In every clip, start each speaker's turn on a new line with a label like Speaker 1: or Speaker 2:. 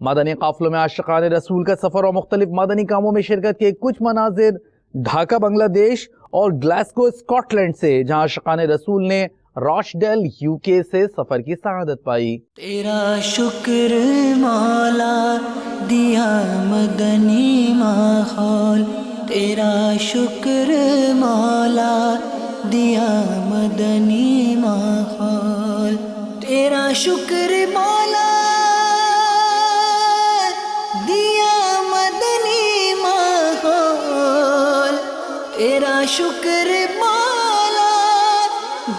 Speaker 1: مدنی قافلوں میں عاشقان رسول کا سفر اور مختلف مدنی کاموں میں شرکت کے کچھ مناظر ڈھاکہ بنگلہ دیش اور گلاسگو اسکاٹ لینڈ سے، جہاں عاشقان رسول نے راچڈیل یو کے سے سفر کی سعادت پائی۔
Speaker 2: تیرا شکر مولا دیا مدنی ماحول، تیرا شکر مولا دیا مدنی ماحول، تیرا شکر مولا دیا مدنی ماحول، تیرا شکر مولا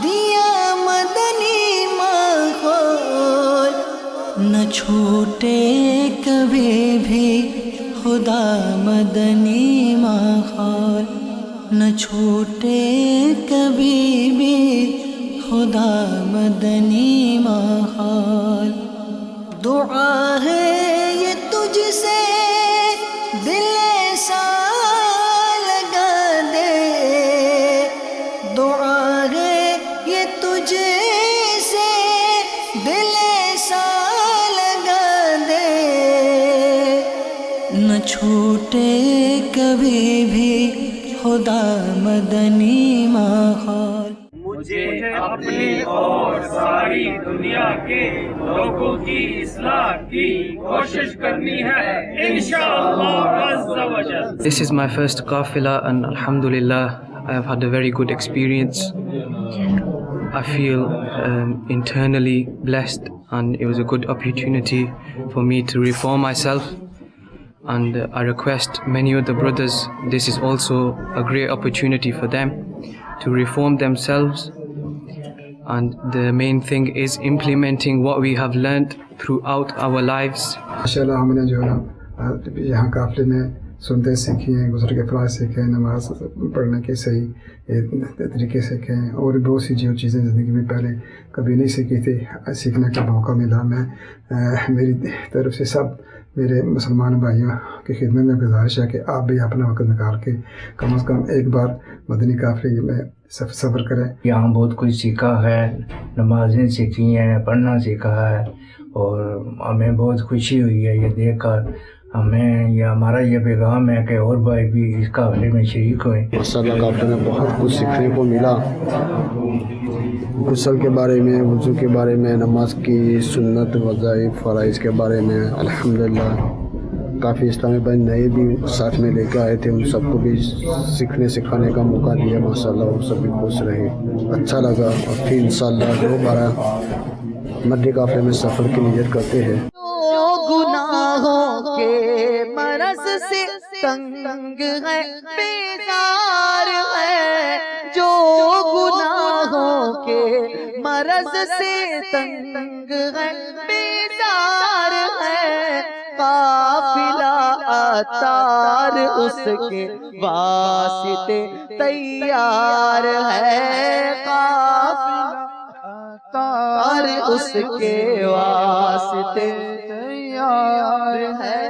Speaker 2: دیا مدنی ماحول، نہ چھوٹے کبھی بھی خدا مدنی ماحول، نہ چھوٹے کبھی بھی خدا مدنی ماحول۔ دعا ہے یہ تجھ سے دل ایسا لگا دے، دعا ہے یہ تجھ سے دل ایسا لگا دے، نہ چھوٹے کبھی بھی خدا مدنی ماحول۔
Speaker 3: مجھے اپنی اور ساری دنیا کے لوگوں کی اصلاح کی کوشش کرنی ہے انشاءاللہ عز و جل۔
Speaker 4: This is my first qafila and alhamdulillah I have had a very good experience. I feel internally blessed and it was a good opportunity for me to reform myself, and I request many of the brothers, this is also a great opportunity for them to reform themselves, and the main thing is implementing what we have learnt throughout our lives.
Speaker 5: ماشاءاللہ ہم نے جو ہے نا یہاں قافلے میں سنتے سیکھی ہیں، گزر کے افراد سیکھے ہیں، نماز پڑھنے کے صحیح طریقے سیکھے ہیں، اور بہت سی جو چیزیں زندگی میں پہلے کبھی نہیں سیکھی تھی، سیکھنے کا موقع ملا۔ میں میری طرف سے سب میرے مسلمان بھائیوں کی خدمت میں گزارش ہے کہ آپ بھی اپنا وقت نکال کے کم از کم ایک بار مدنی قافلے میں سفر کریں۔
Speaker 6: یہاں بہت کچھ سیکھا ہے، نمازیں سیکھی ہیں، پڑھنا سیکھا ہے، اور ہمیں بہت خوشی ہوئی ہے یہ دیکھ کر۔ ہمیں یہ ہمارا یہ پیغام ہے کہ اور بھائی بھی اس قافلے میں شریک ہوئیں۔
Speaker 5: ماشاءاللہ قافلے میں بہت کچھ سیکھنے کو ملا، غسل کے بارے میں، وضو کے بارے میں، نماز کی سنت وظائف فرائض کے بارے میں۔ الحمدللہ کافی اسلامی بھائی نئے بھی ساتھ میں لے کے آئے تھے، ان سب کو بھی سیکھنے سکھانے کا موقع دیا۔ ماشاءاللہ وہ سب بھی خوش رہے، اچھا لگا، اور پھر انشاءاللہ دوبارہ مدنی قافلے میں سفر کی نیت کرتے ہیں۔
Speaker 2: گناہوں کے مرض سے تنگ ہے، بیزار ہے، جو گناہوں کے مرض سے تنگ ہے، بیزار ہے، قافلہ اتار اس کے واسطے تیار ہے، قافلہ اتار اس کے واسطے تیار ہے۔